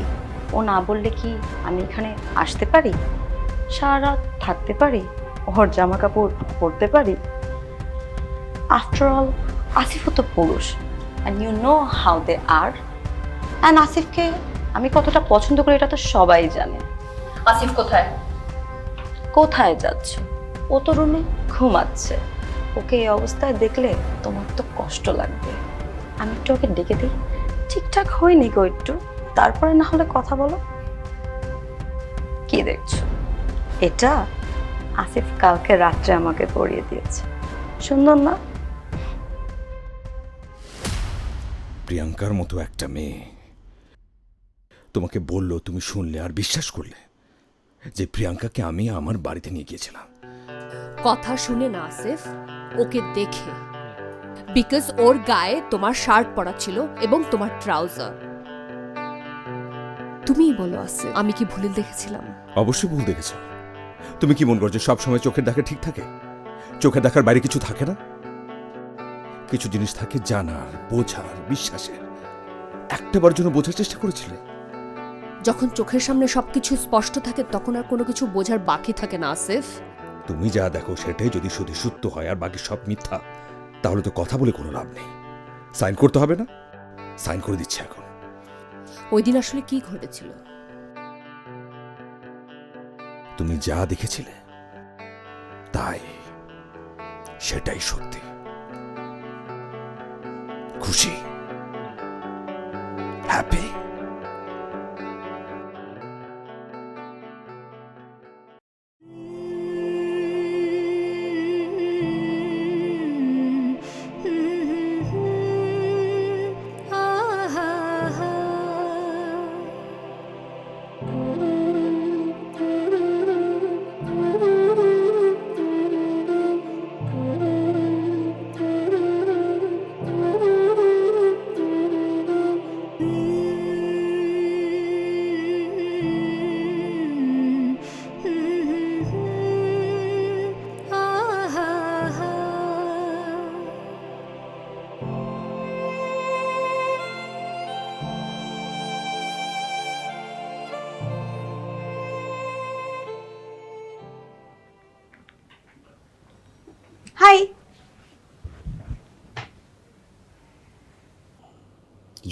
ও না বললে কি আমি এখানে আসতে পারি, সারা রাত থাকতে পারি, ওর জামা কাপড় পরতে পারি? আফটার অল আসিফও তো পুরুষ, and you know how they are. And আসিফকে আমি কতটা পছন্দ করি এটা তো সবাই জানে। আসিফ কোথায়? কোথায় যাচ্ছ? ও তো রুমে ঘুমাচ্ছে। ওকে এই অবস্থায় দেখলে তোমার তো কষ্ট লাগবে। আমি একটু ওকে ডেকে দিই। ঠিকঠাক হয়নি গো একটু, তারপরে না হলে কথা বলো। কি দেখছো? এটা আসিফ কালকে রাত্রে আমাকে পরিয়ে দিয়েছে। সুন্দর না? প্রিয়াঙ্কার মতো একটা মেয়ে তোমাকে বলল, তুমি শুনলে আর বিশ্বাস করলে যে প্রিয়াঙ্কাকে আমি আমার বাড়িতে নিয়ে গিয়েছিলাম। কথা শুনে না আসিফ, ওকে দেখে। বিকজ ওর গায়ে তোমার শার্ট পরা ছিল এবং তোমার ট্রাউজার। তুমিই বলো আসিফ, আমি কি ভুল দেখেছিলাম? অবশ্যই ভুল দেখেছ। তুমি কি মনে করছো সবসময় চোখের দেখা ঠিক থাকে? চোখের দেখার বাইরে কিছু থাকে না। কিছু জিনিস থাকে জানার, বোঝার, বিশ্বাসের। একটাবার জন্য বোঝার চেষ্টা করেছিলে? যখন চোখের সামনে সবকিছু স্পষ্ট থাকে তখন আর কোনো কিছু বোঝার বাকি থাকে না আসিফ। তুমি যা দেখো সেটাই যদি শুধু সত্য হয় আর বাকি সব মিথ্যা, তাহলে তো কথা বলে কোনো লাভ নেই। সাইন করতে হবে না? সাইন করে দিচ্ছে এখন। ওই দিন আসলে কি ঘটেছিল? তুমি যা দেখেছিলে তাই, সেটাই সত্যি। খুশি? হ্যাপি?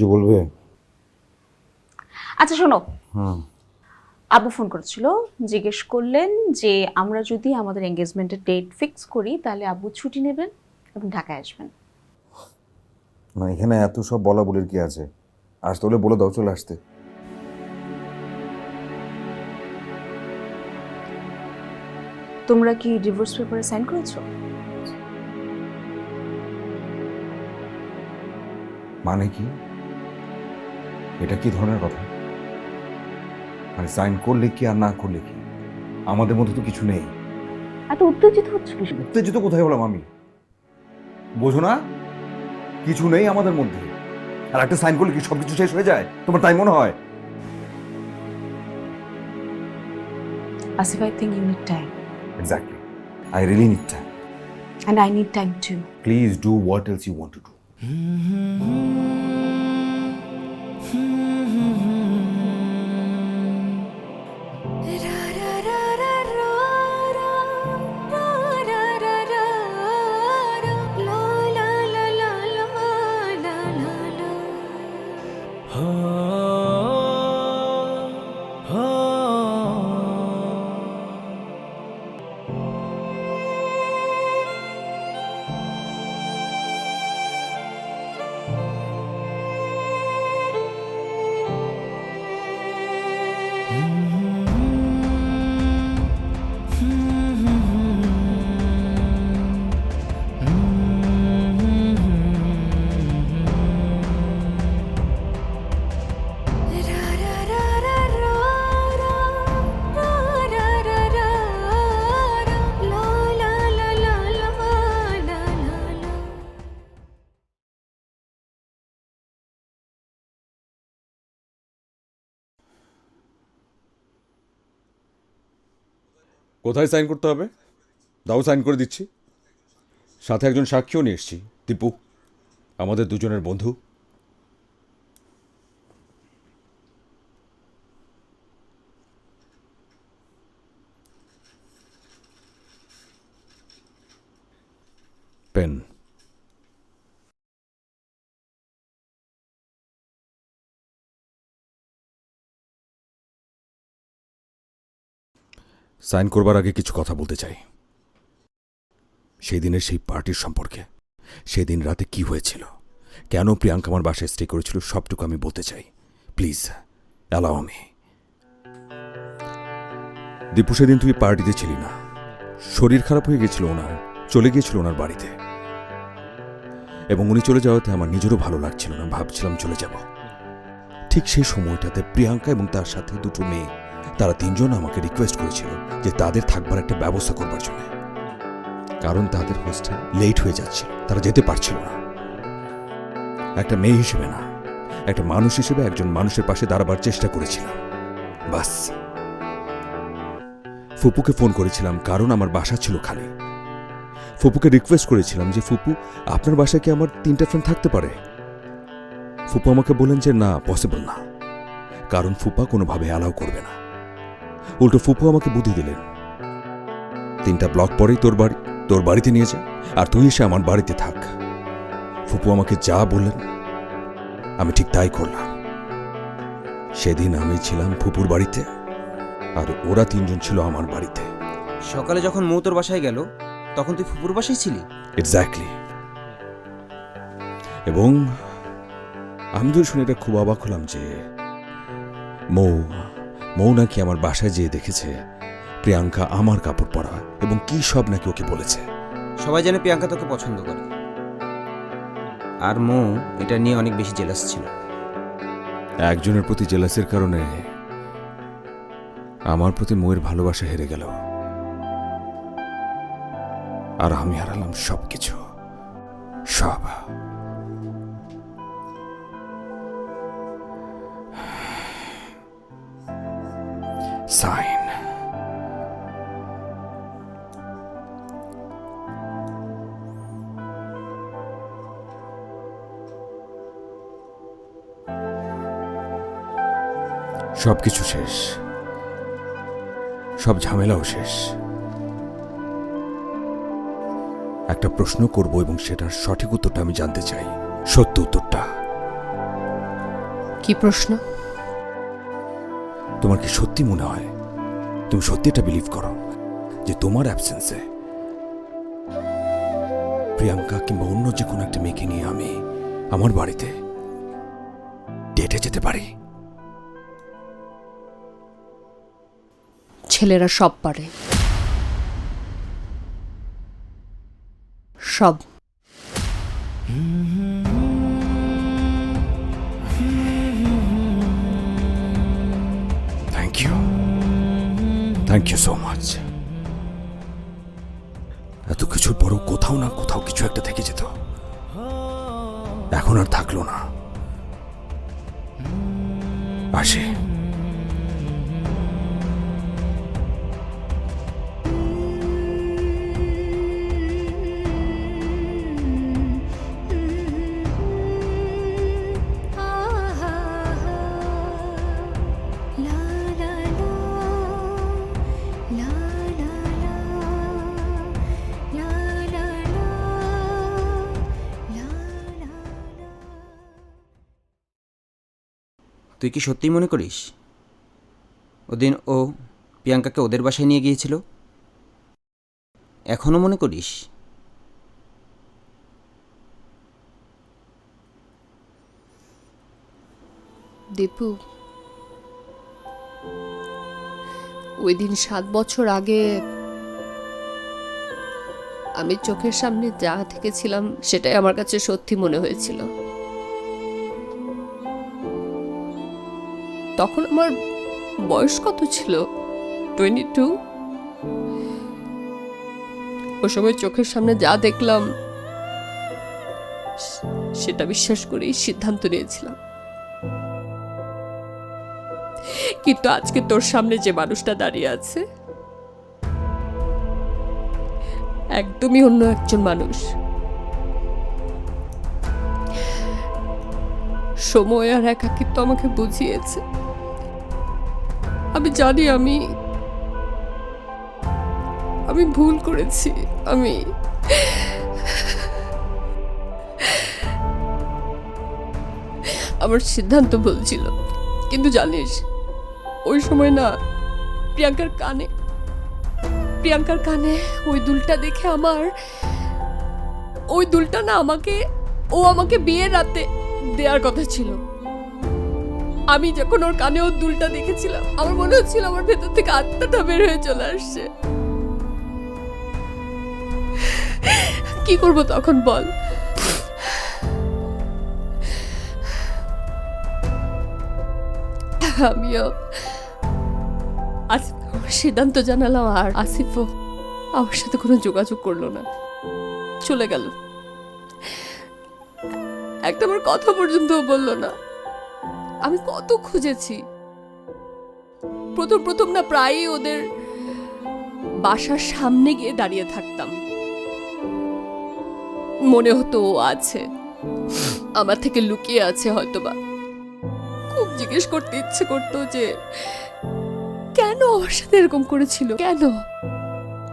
কিছু বলবে? আচ্ছা শোনো, হুম। আব্বু ফোন করেছিল, জিজ্ঞেস করলেন যে আমরা যদি আমাদের এঙ্গেজমেন্টের ডেট ফিক্স করি তাহলে আব্বু ছুটি নেবেন এবং ঢাকায় আসবেন। না, এখানে এত সব বলা বলির কি আছে? আসতে হলে বলে দাও, চলে আসতে। তোমরা কি ডিভোর্স পেপারে সাইন করেছো? মানে কি? এটা কি ধরনের কথা? মানে সাইন করলে কি আর না করলে কি? আমাদের মধ্যে তো কিছু নেই। এত উত্তেজিত হচ্ছে কি? উত্তেজিত কোথায় হলাম আমি? বোঝো না, কিছু নেই আমাদের মধ্যে। আর একটা সাইন করলে কি সবকিছু শেষ হয়ে যায়? তোমার তাই মনে হয়? Asif, I think you need time. Exactly. I really need time. And I need time too. Please do what else you want to do. কোথায় সাইন করতে হবে? দাও, সাইন করে দিচ্ছি। সাথে একজন সাক্ষীও নিয়ে এসছি, দীপু, আমাদের দুজনের বন্ধু। পেন। সাইন করবার আগে কিছু কথা বলতে চাই। সেই দিনের সেই পার্টির সম্পর্কে, সেদিন রাতে কি হয়েছিল, কেন প্রিয়াঙ্কা আমার বাসায় স্টে করেছিল, সবটুকু আমি বলতে চাই। Please allow me. দীপু, সেদিন তুই পার্টিতে ছিলি না, শরীর খারাপ হয়ে গেছিল ওনার, চলে গিয়েছিল ওনার বাড়িতে। এবং উনি চলে যাওয়াতে আমার নিজেরও ভালো লাগছিল না, ভাবছিলাম চলে যাব। ঠিক সেই সময়টাতে প্রিয়াঙ্কা এবং তার সাথে দুটো মেয়ে, তারা তিনজন আমাকে রিকোয়েস্ট করেছিল যে তাদের থাকবার একটা ব্যবস্থা করবার জন্য, কারণ তাদের হোস্টেল লেট হয়ে যাচ্ছিল, তারা যেতে পারছিল না। একটা মেয়ে হিসেবে না, একটা মানুষ হিসেবে একজন মানুষের পাশে দাঁড়াবার চেষ্টা করেছিলাম, বাস। ফুপুকে ফোন করেছিলাম কারণ আমার বাসা ছিল খালি। ফুপুকে রিকোয়েস্ট করেছিলাম যে ফুপু, আপনার বাসায় কি আমার 3টা ফ্রেন্ড থাকতে পারে? ফুপু আমাকে বলেন যে না, পসিবল না, কারণ ফুপা কোনোভাবে অ্যালাউ করবে না। উল্টো ফুপু আমাকে বুদ্ধি দিলেন, 3টা ব্লক পরেই তোর বাড়িতে নিয়ে যা, আর তুই এসে আমার বাড়িতে থাক। ফুপু আমাকে যা বললেন আমি ঠিক তাই করলাম। সেদিন আমি ছিলাম ফুপুর বাড়িতে, আর ওরা 3জন ছিল আমার বাড়িতে। সকালে যখন মৌ তোর বাসায় গেল তখন তুই ফুপুর বাসায় ছিলি? এক্স্যাক্টলি। এবং আমি তো শুনে এটা খুব অবাক হলাম যে মৌ নাকি আমার বাসায় যেয়ে দেখেছে প্রিয়াঙ্কা আমার কাপড় পরা, এবং কি সব নাকি ওকে বলেছে। সবাই জানে প্রিয়াঙ্কা তোকে পছন্দ করে, আর মৌ এটা নিয়ে অনেক বেশি জেলাস ছিল। একজনের প্রতি জেলাসের কারণে আমার প্রতি মৌয়ের ভালোবাসা হেরে গেল, আর আমি হারালাম সবকিছু, সব। সাইন। সবকিছু শেষ, সব ঝামেলাও শেষ। একটা প্রশ্ন করব এবং সেটার সঠিক উত্তরটা আমি জানতে চাই, সত্য উত্তরটা। কি প্রশ্ন? তোমার কি সত্যি মনে হয়, তুমি সত্যি এটা বিলিভ করো যে তোমার অ্যাবসেন্সে প্রিয়াঙ্কা কিংবা অন্য যে কোনো একটা মেয়েকে নিয়ে আমি আমার বাড়িতে ডেটে যেতে পারি? ছেলেরা সব পারে, সব। Thank you so much. এত কিছুর পরও কোথাও না কোথাও কিছু একটা থেকে যেত, এখন আর থাকলো না। আসি। তুই কি সত্যিই মনে করিস ওদিন ও প্রিয়াঙ্কাকে ওদের বাসায় নিয়ে গিয়েছিল? এখনো মনে করিস? দীপু, ওই দিন 7 বছর আগে আমি চোখের সামনে যা দেখেছিলাম সেটাই আমার কাছে সত্যি মনে হয়েছিল। তখন আমার বয়স কত ছিল? 22। ওই সময় চোখের সামনে যা দেখলাম সেটা বিশ্বাস করেই সিদ্ধান্ত নিয়েছিলাম। কিন্তু আজকে তোর সামনে যে মানুষটা দাঁড়িয়ে আছে একদমই অন্য একজন মানুষ। সময় আর একাকিত্ব আমাকে বুঝিয়েছে। আমি জানি আমি ভুল করেছি। আমার সিদ্ধান্ত ভুল ছিল। কিন্তু জানিস, ওই সময় না প্রিয়াঙ্কার কানে ওই দুলটা দেখে ওই দুলটা না আমাকে বিয়ের রাতে দেওয়ার কথা ছিল। আমি যখন ওর কানে ওর দুলটা দেখেছিলাম আমার মনে হচ্ছিল আমার ভেতর থেকে আত্মাটা বের হয়ে চলে আসছে। কি করব তখন বল? আমিও সিদ্ধান্ত জানালাম, আর আসিফও আমার সাথে কোনো যোগাযোগ করলো না, চলে গেল। একটা আমার কথা পর্যন্ত বললো না। আমি কত খুঁজেছি। প্রথম না প্রায়ই ওদের বাসার সামনে গিয়ে দাঁড়িয়ে থাকতাম। মনে হতো ও আছে, আমার থেকে লুকিয়ে আছে হয়তোবা। খুব জিজ্ঞেস করতে ইচ্ছে করতো যে কেন আমার সাথে এরকম করেছিল, কেন?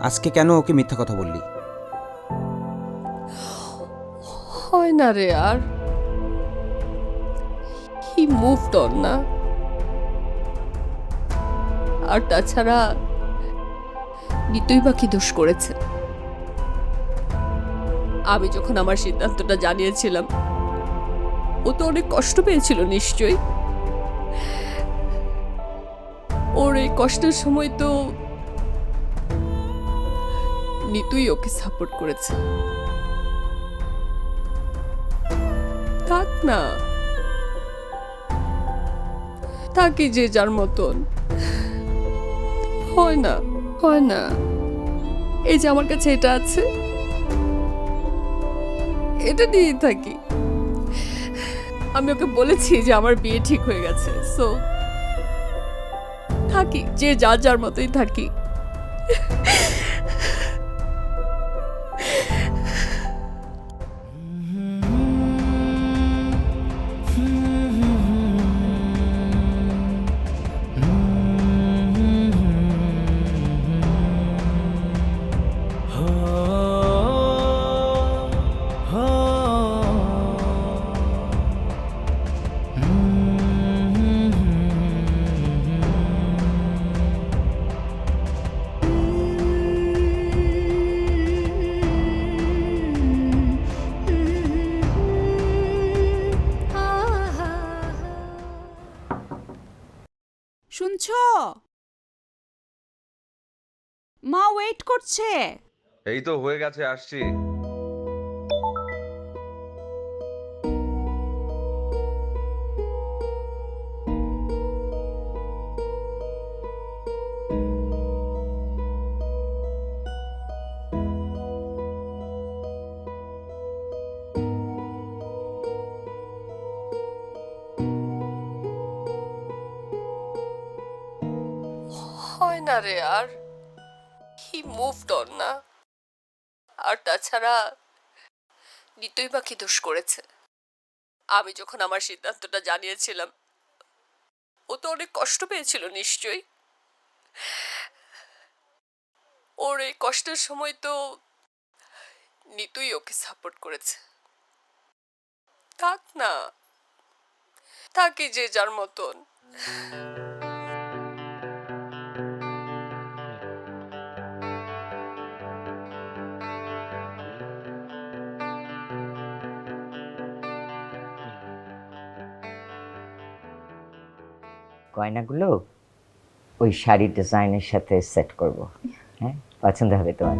আজকে কেন ওকে মিথ্যা কথা বললি? হয় না রে, আর হি মুভড অন না। আর তাছাড়া নিতুই বা কি দোষ করেছে? আমি যখন আমার সিদ্ধান্তটা জানিয়েছিলাম ও তো অনেক কষ্ট পেয়েছিল নিশ্চয়ই। ওর এই কষ্টের সময় তো নিতুই ওকে সাপোর্ট করেছে। থাক না, থাকি যে যার মতন। হয় না। এই যে আমার কাছে এটা আছে, এটা নিয়েই থাকি। আমি ওকে বলেছি যে আমার বিয়ে ঠিক হয়ে গেছে, সো থাকি যে যার মতোই থাকি। ওয়েট করছে। এই তো হয়ে গেছে, আসছি। হয় না রে আর, হি মুভড অন না। আর তাছাড়া নিতুই বা কি দোষ করেছে? আমি যখন আমার সিদ্ধান্তটা জানিয়েছিলাম, ও তো অনেক কষ্ট পেয়েছিল নিশ্চয়ই। ওর এই কষ্টের সময় তো নিতুই ওকে সাপোর্ট করেছে। থাক না, থাকি যে যার মতন। গয়নাগুলো ওই শাড়ির ডিজাইনের সাথে সেট করব। হ্যাঁ, পছন্দ হবে তোমার।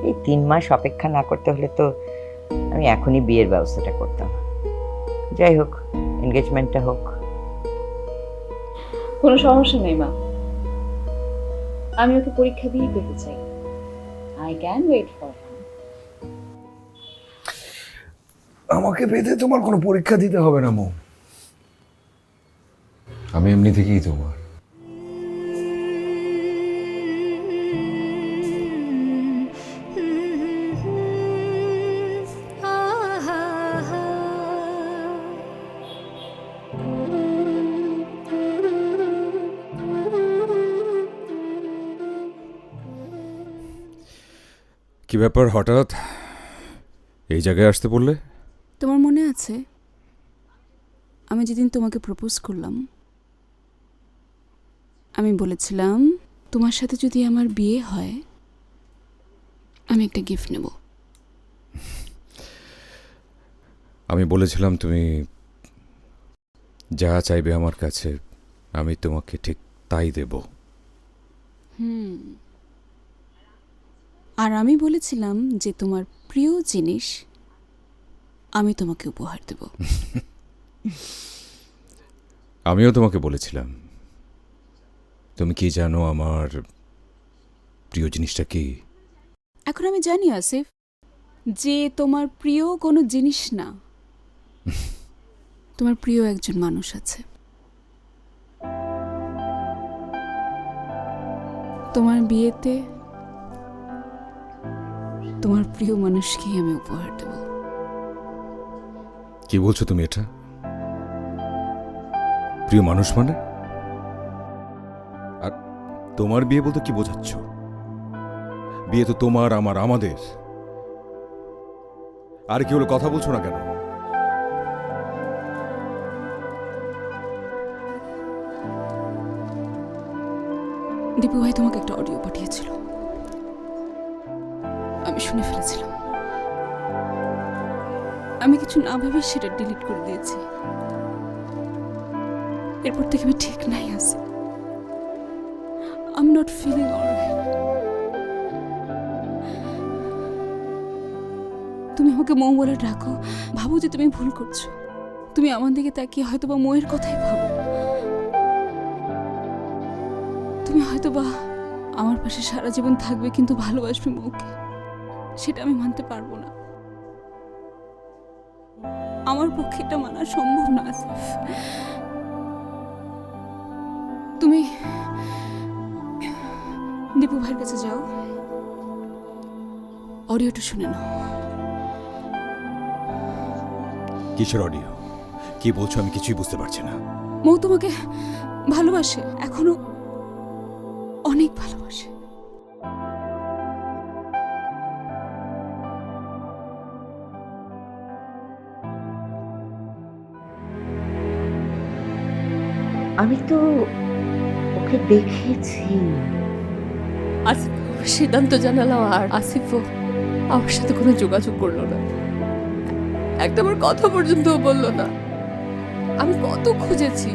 এই 3 মাস অপেক্ষা না করতে হলে তো আমি এখনই বিয়ের ব্যবস্থাটা করতাম। যাই হোক, এনগেজমেন্টটা হোক। কোনো সমস্যা নেই মা, আমি ওকে পরীক্ষা দিয়ে পেতে চাই। I can wait for him. আমাকে পেতে তোমার কোনো পরীক্ষা দিতে হবে না মো, আমি এমনি থেকেই তোমার। কি ব্যাপার, হঠাৎ এই জায়গায় আসতে বললে? তোমার মনে আছে আমি যেদিন তোমাকে প্রপোজ করলাম, আমি বলেছিলাম তোমার সাথে যদি আমার বিয়ে হয় আমি একটা গিফট নেব। আমি বলেছিলাম তুমি যা চাইবে আমার কাছে আমি তোমাকে ঠিক তাই দেব। আর আমি বলেছিলাম যে তোমার প্রিয় জিনিস আমি তোমাকে উপহার দেব। আমিও তোমাকে বলেছিলাম। তুমি কি জানো আমার প্রিয় জিনিসটা কি? এখন আমি জানি আসিফ যে তোমার প্রিয় কোনো জিনিস না, তোমার প্রিয় একজন মানুষ আছে। তোমার বিয়েতে তোমার প্রিয় মানুষকেই আমি উপহার দেব। কি বলছো তুমি এটা? প্রিয় মানুষ মানে? আর তোমার বিয়ে বলতে কি বোঝাচ্ছ? বিয়ে তো তোমার, আমার, আমাদের। আর কি হলো, কথা বলছো না কেন? দীপু ভাই তোমাকে একটা অডিও পাঠিয়েছিল, আমি শুনে ফেলেছিলাম। আমি কিছু না ভেবে সেটা ডিলিট করে দিয়েছি। এরপর থেকে আমি ঠিক নাই আছি। I'm not feeling alright. তুমি আমাকে মৌ বলে ডাকো, ভাবো যে তুমি ভুল করছো। তুমি আমার দিকে তাকিয়ে হয়তো বা মৌয়ের কথাই ভাবো। তুমি হয়তো বা আমার পাশে সারা জীবন থাকবে, কিন্তু ভালোবাসবে মৌকে, সেটা আমি মানতে পারবো না। আমার পক্ষে এটা মানা সম্ভব না আসিফ। তুমি দীপু ভাইয়ের কাছে যাও, অডিওটা শুনে নাও। কিসের অডিও? কি বলছো? আমি কিছুই বুঝতে পারছি না। মৌ তোমাকে ভালোবাসে, এখনো অনেক ভালোবাসে। আমি তো ওকে দেখেছি। আসিফ সিদ্ধান্ত জানালাম, আর আসিফও আমার সাথে কোনো যোগাযোগ করলো না, একটাবার কথা পর্যন্ত বললো না। আমি কত খুঁজেছি।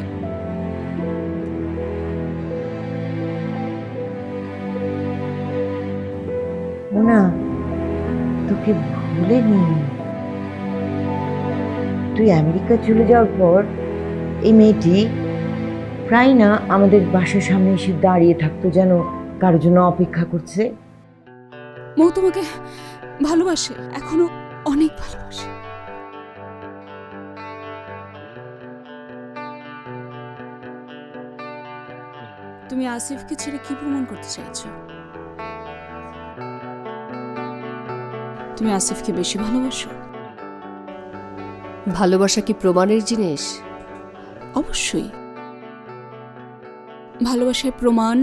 না তোকে ভুলেনি। তুই আমেরিকা চলে যাওয়ার পর এই মেয়েটি প্রায় না আমাদের বাসার সামনে এসে দাঁড়িয়ে থাকতো, যেন কারোর জন্য অপেক্ষা করছে। মৌ তোমাকে ভালোবাসে, এখনো অনেক ভালোবাসে। তুমি আসিফকে ছেড়ে কি প্রমাণ করতে চাইছো? তুমি আসিফকে বেশি ভালোবাসো? ভালোবাসা কি প্রমাণের জিনিস? অবশ্যই। ভালোবাসায় প্রমাণ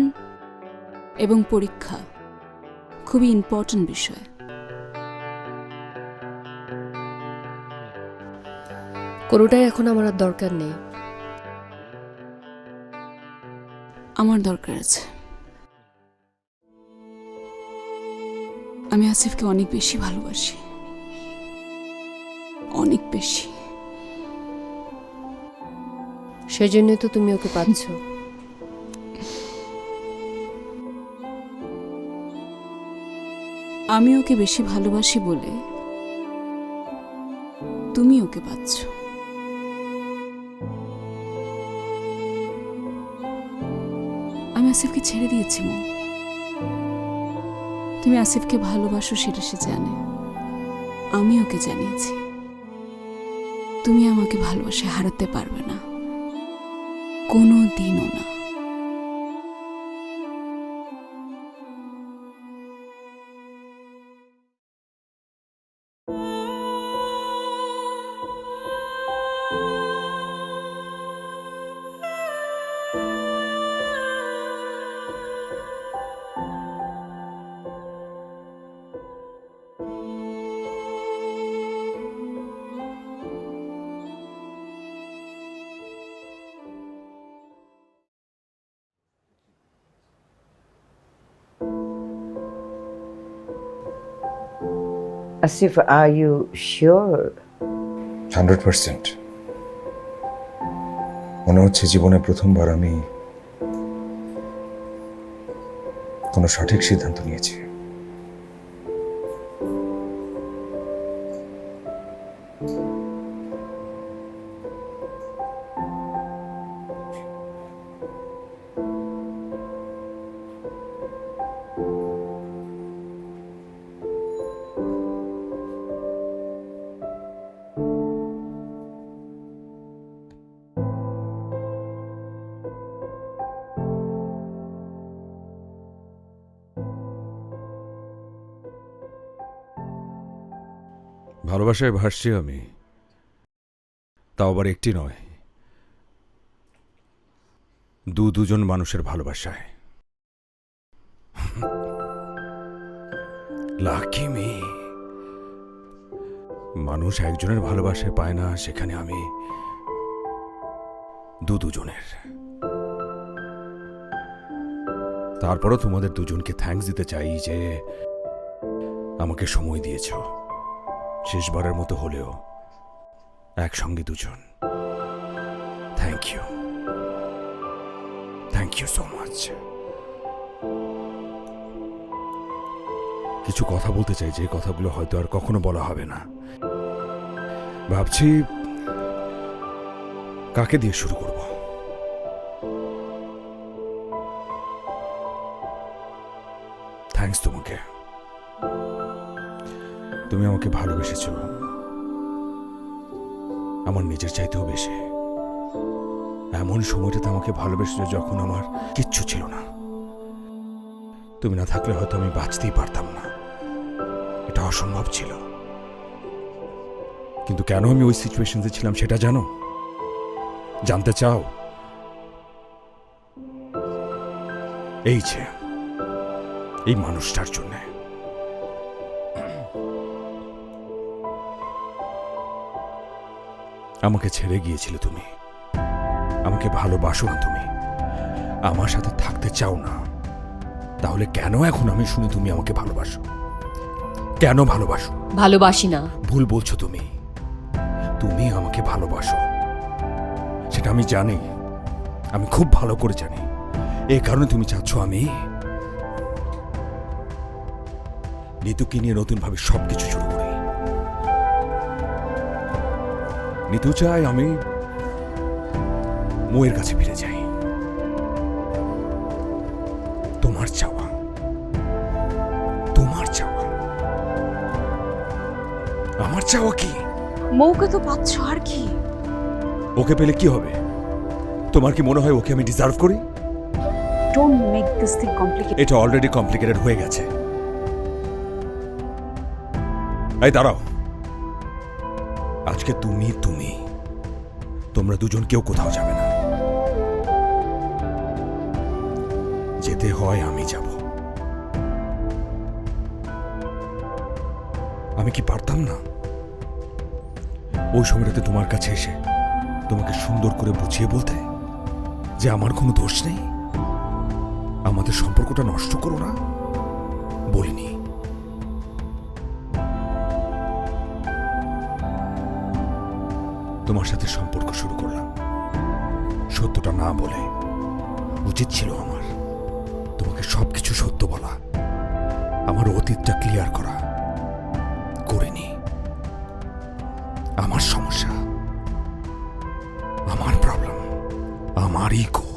এবং পরীক্ষা খুবই ইম্পর্ট্যান্ট বিষয়। কোনোটাই এখন আমার আর দরকার নেই। আমার দরকার আছে। আমি আসিফকে অনেক বেশি ভালোবাসি, অনেক বেশি। সেজন্যই তো তুমি ওকে পাচ্ছ। আমি ওকে বেশি ভালোবাসি বলে তুমি ওকে পাচ্ছ। আমি আসিফকে ছেড়ে দিয়েছি মো। তুমি আসিফকে ভালোবাসো সেটা সে জানে, আমি ওকে জানিয়েছি। তুমি আমাকে ভালোবাসে হারাতে পারবে না, কোনো দিনও না। Asif, are you sure? 100%। মনে হচ্ছে জীবনে প্রথমবার আমি কোনো সঠিক সিদ্ধান্ত নিয়েছি। ভালোবাসায় ভাসছি আমি, তাও আবার একটি নয়, দুজন মানুষের ভালোবাসায়। Lucky me. মানুষ একজনের ভালোবাসায় পায় না, সেখানে আমি দুজনের। তারপরও তোমাদের দুজনকে থ্যাঙ্কস দিতে চাই যে আমাকে সময় দিয়েছ, শেষবারের মতো হলেও একসঙ্গে দুজন। Thank you, thank you so much. কিছু কথা বলতে চাই, যে কথাগুলো হয়তো আর কখনো বলা হবে না। ভাবছি কাকে দিয়ে শুরু করব। থ্যাঙ্কস তোমাকে। তুমি আমাকে ভালোবেসেছ আমার নিজের চাইতেও বেশি। এমন সময়টাতে আমাকে ভালোবেসেছ যখন আমার কিচ্ছু ছিল না। তুমি না থাকলে হয়তো আমি বাঁচতেই পারতাম না, এটা অসম্ভব ছিল। কিন্তু কেন আমি ওই সিচুয়েশনে ছিলাম সেটা জানো? জানতে চাও? এই যে এই মানুষটার জন্য। আমাকে ছেড়ে গিয়েছিলে তুমি, আমাকে ভালোবাসো না তুমি, আমার সাথে থাকতে চাও না। তাহলে কেন এখন আমি শুনি তুমি আমাকে ভালোবাসো? কেন ভালোবাসো? ভালোবাসি না। ভুল বলছো তুমি, তুমি আমাকে ভালোবাসো, সেটা আমি জানি, আমি খুব ভালো করে জানি। এই কারণে তুমি চাচ্ছ আমি নিতুকে নিয়ে নতুনভাবে সবকিছু শুরু করি। নিতু চায় আমি মৌয়ের কাছে ফিরে যাই। তোমার চাওয়া, আমার চাওয়া কি? মৌকে তো পাচ্ছ, আর কি? ওকে পেলে কি হবে? তোমার কি মনে হয় ওকে আমি ডিজার্ভ করি? Don't make this thing complicated. এটা অলরেডি কমপ্লিকেটেড হয়ে গেছে। এই দাঁড়াও, আজকে তুমি তোমরা দুজন কেউ কোথাও যাবে না। যেতে হয় আমি যাব। আমি কি পারতাম না ওই সময়টাতে তোমার কাছে এসে তোমাকে সুন্দর করে বুঝিয়ে বলতে যে আমার কোনো দোষ নেই, আমাদের সম্পর্কটা নষ্ট করো না? বলিনি। তোমার সাথে সম্পর্ক শুরু করলাম সত্যটা না বলে। উচিত ছিল আমার তোমাকে সবকিছু সত্য বলা, আমার অতীতটা ক্লিয়ার করা। করিনি। আমার সমস্যা, আমার প্রবলেম, আমার ইগো।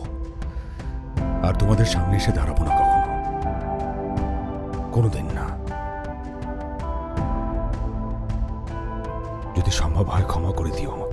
আর তোমাদের সামনে এসে দাঁড়াবো না কখনো, কোনোদিন না। যদি সম্ভব হয় ক্ষমা করে দিও আমাকে।